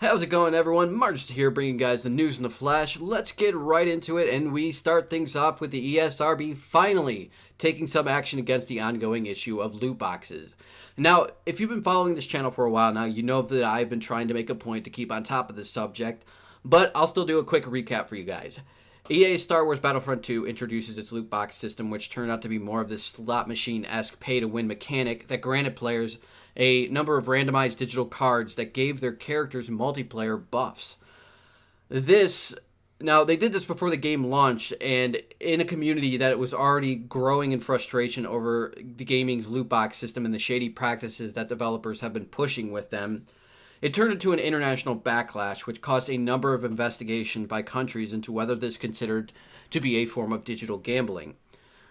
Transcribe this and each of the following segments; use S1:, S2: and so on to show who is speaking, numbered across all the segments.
S1: How's it going, everyone? Marge here, bringing you guys the news in the flash. Let's get right into it, and we start things off with the ESRB finally taking some action against the ongoing issue of loot boxes. Now, if you've been following this channel for a while now, you know that I've been trying to make a point to keep on top of this subject, but I'll still do a quick recap for you guys. EA's Star Wars Battlefront 2 introduces its loot box system, which turned out to be more of this slot machine-esque pay-to-win mechanic that granted players a number of randomized digital cards that gave their characters multiplayer buffs. Now, they did this before the game launched, and in a community that was already growing in frustration over the gaming's loot box system and the shady practices that developers have been pushing with them, it turned into an international backlash, which caused a number of investigations by countries into whether this considered to be a form of digital gambling.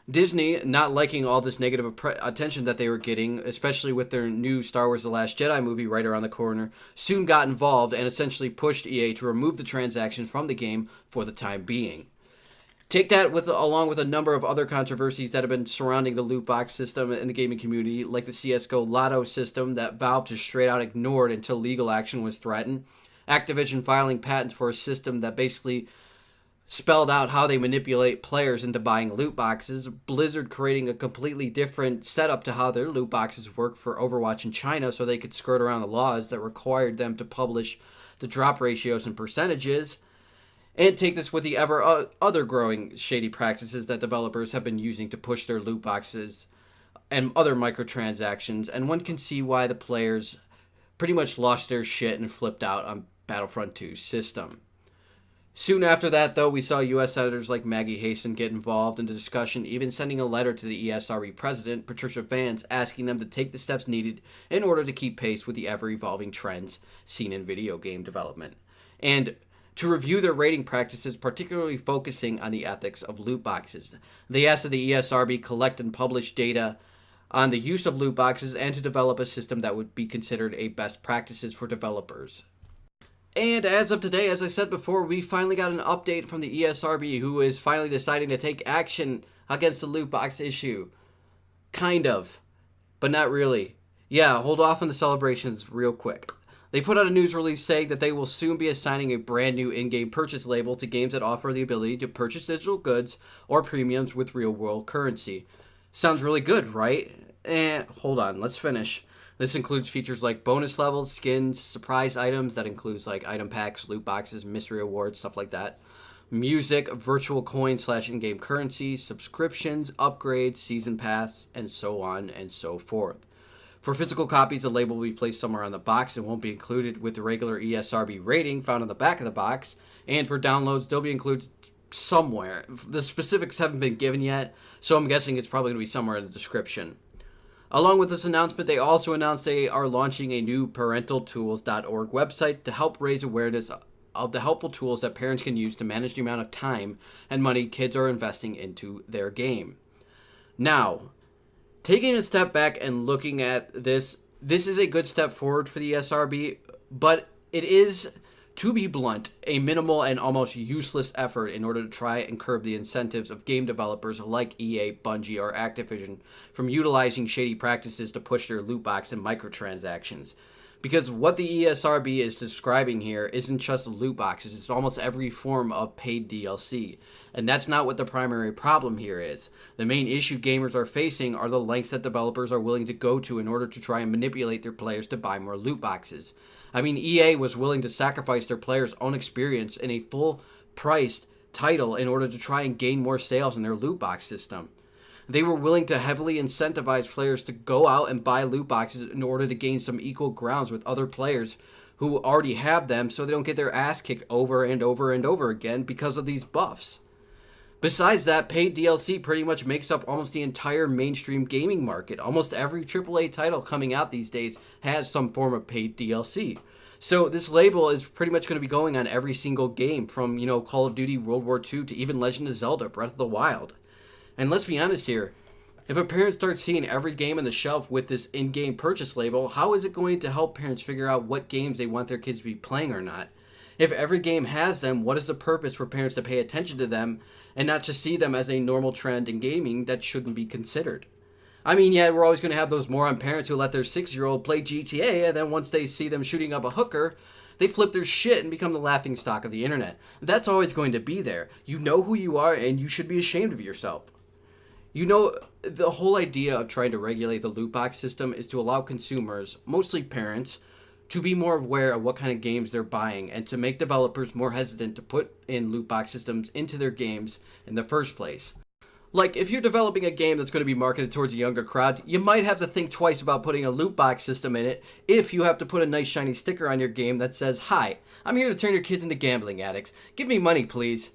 S1: Disney, not liking all this negative attention that they were getting, especially with their new Star Wars The Last Jedi movie right around the corner, soon got involved and essentially pushed EA to remove the transactions from the game for the time being. Take that along with a number of other controversies that have been surrounding the loot box system in the gaming community, like the CSGO Lotto system that Valve just straight out ignored until legal action was threatened, Activision filing patents for a system that basically spelled out how they manipulate players into buying loot boxes, Blizzard creating a completely different setup to how their loot boxes work for Overwatch in China so they could skirt around the laws that required them to publish the drop ratios and percentages, and take this with the other growing shady practices that developers have been using to push their loot boxes and other microtransactions, and one can see why the players pretty much lost their shit and flipped out on Battlefront 2's system. Soon after that, though, we saw U.S. senators like Maggie Hassan get involved in the discussion, even sending a letter to the ESRB president, Patricia Vance, asking them to take the steps needed in order to keep pace with the ever-evolving trends seen in video game development, and to review their rating practices, particularly focusing on the ethics of loot boxes. They asked that the ESRB collect and publish data on the use of loot boxes and to develop a system that would be considered a best practices for developers. And as of today, as I said before, we finally got an update from the ESRB, who is finally deciding to take action against the loot box issue. Kind of, but not really. Yeah, hold off on the celebrations real quick. They put out a news release saying that they will soon be assigning a brand new in-game purchase label to games that offer the ability to purchase digital goods or premiums with real-world currency. Sounds really good, right? Hold on, let's finish. This includes features like bonus levels, skins, surprise items, that includes like item packs, loot boxes, mystery awards, stuff like that. Music, virtual coins / in-game currency, subscriptions, upgrades, season pass, and so on and so forth. For physical copies, the label will be placed somewhere on the box and won't be included with the regular ESRB rating found on the back of the box. And for downloads, they'll be included somewhere. The specifics haven't been given yet, so I'm guessing it's probably going to be somewhere in the description. Along with this announcement, they also announced they are launching a new parentaltools.org website to help raise awareness of the helpful tools that parents can use to manage the amount of time and money kids are investing into their game. Now, taking a step back and looking at this is a good step forward for the ESRB, but it is, to be blunt, a minimal and almost useless effort in order to try and curb the incentives of game developers like EA, Bungie, or Activision from utilizing shady practices to push their loot box and microtransactions. Because what the ESRB is describing here isn't just loot boxes, it's almost every form of paid DLC. And that's not what the primary problem here is. The main issue gamers are facing are the lengths that developers are willing to go to in order to try and manipulate their players to buy more loot boxes. I mean, EA was willing to sacrifice their players' own experience in a full-priced title in order to try and gain more sales in their loot box system. They were willing to heavily incentivize players to go out and buy loot boxes in order to gain some equal grounds with other players who already have them so they don't get their ass kicked over and over and over again because of these buffs. Besides that, paid DLC pretty much makes up almost the entire mainstream gaming market. Almost every AAA title coming out these days has some form of paid DLC. So this label is pretty much going to be going on every single game from, Call of Duty World War II to even Legend of Zelda Breath of the Wild. And let's be honest here, if a parent starts seeing every game on the shelf with this in-game purchase label, how is it going to help parents figure out what games they want their kids to be playing or not? If every game has them, what is the purpose for parents to pay attention to them and not just see them as a normal trend in gaming that shouldn't be considered? I mean, yeah, we're always going to have those moron parents who let their 6-year-old play GTA, and then once they see them shooting up a hooker, they flip their shit and become the laughing stock of the internet. That's always going to be there. You know who you are, and you should be ashamed of yourself. You know, the whole idea of trying to regulate the loot box system is to allow consumers, mostly parents, to be more aware of what kind of games they're buying and to make developers more hesitant to put in loot box systems into their games in the first place. Like, if you're developing a game that's going to be marketed towards a younger crowd, you might have to think twice about putting a loot box system in it if you have to put a nice shiny sticker on your game that says, "Hi, I'm here to turn your kids into gambling addicts. Give me money, please."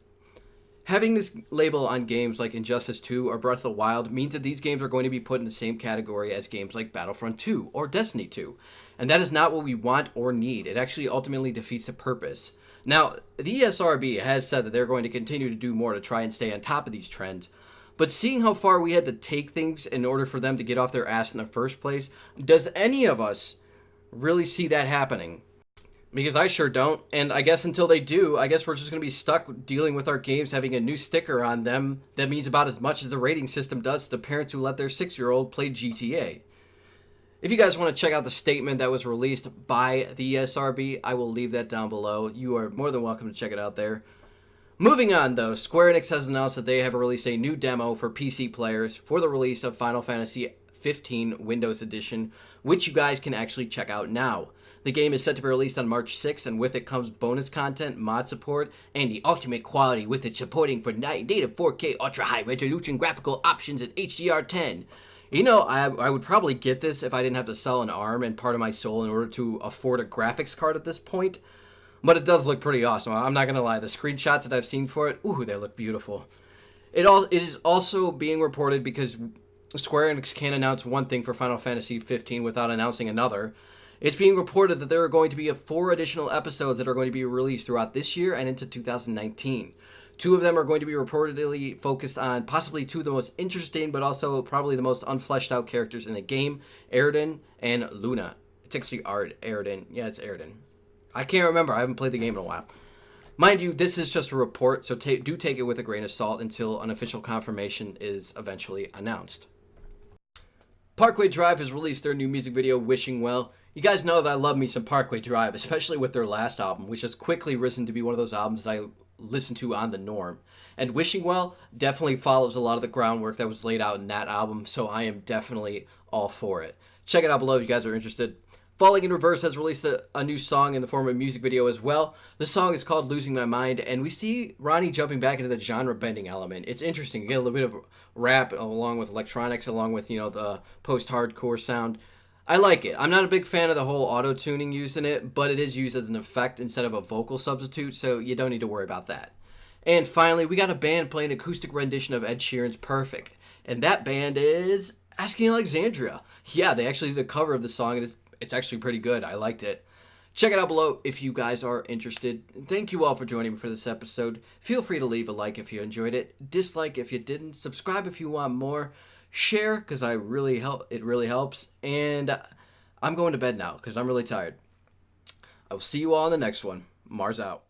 S1: Having this label on games like Injustice 2 or Breath of the Wild means that these games are going to be put in the same category as games like Battlefront 2 or Destiny 2. And that is not what we want or need. It actually ultimately defeats the purpose. Now, the ESRB has said that they're going to continue to do more to try and stay on top of these trends. But seeing how far we had to take things in order for them to get off their ass in the first place, does any of us really see that happening? Because I sure don't, and I guess until they do, I guess we're just going to be stuck dealing with our games having a new sticker on them that means about as much as the rating system does to the parents who let their 6-year-old play GTA. If you guys want to check out the statement that was released by the ESRB, I will leave that down below. You are more than welcome to check it out there. Moving on, though, Square Enix has announced that they have released a new demo for PC players for the release of Final Fantasy 15 Windows Edition, which you guys can actually check out now. The game is set to be released on March 6th, and with it comes bonus content, mod support, and the ultimate quality with it supporting for native 4K ultra-high resolution graphical options at HDR10. You know, I would probably get this if I didn't have to sell an arm and part of my soul in order to afford a graphics card at this point. But it does look pretty awesome. I'm not going to lie. The screenshots that I've seen for it, ooh, they look beautiful. It is also being reported because Square Enix can't announce one thing for Final Fantasy 15 without announcing another. It's being reported that there are going to be 4 additional episodes that are going to be released throughout this year and into 2019. 2 of them are going to be reportedly focused on possibly 2 of the most interesting but also probably the most unfleshed out characters in the game, Aridin and Luna. It's actually Aridin. Yeah, it's Aridin. I can't remember. I haven't played the game in a while. Mind you, this is just a report, so do take it with a grain of salt until an official confirmation is eventually announced. Parkway Drive has released their new music video, Wishing Well. You guys know that I love me some Parkway Drive, especially with their last album, which has quickly risen to be one of those albums that I listen to on the norm. And Wishing Well definitely follows a lot of the groundwork that was laid out in that album, so I am definitely all for it. Check it out below if you guys are interested. Falling in Reverse has released a new song in the form of a music video as well. The song is called Losing My Mind, and we see Ronnie jumping back into the genre-bending element. It's interesting. You get a little bit of rap along with electronics, along with, the post-hardcore sound. I like it. I'm not a big fan of the whole auto-tuning used in it, but it is used as an effect instead of a vocal substitute, so you don't need to worry about that. And finally, we got a band playing an acoustic rendition of Ed Sheeran's Perfect, and that band is Asking Alexandria. Yeah, they actually did a cover of the song, and it's actually pretty good. I liked it. Check it out below if you guys are interested. Thank you all for joining me for this episode. Feel free to leave a like if you enjoyed it, dislike if you didn't, subscribe if you want more, share because it really helps, and I'm going to bed now because I'm really tired. I will see you all in the next one. Mars out.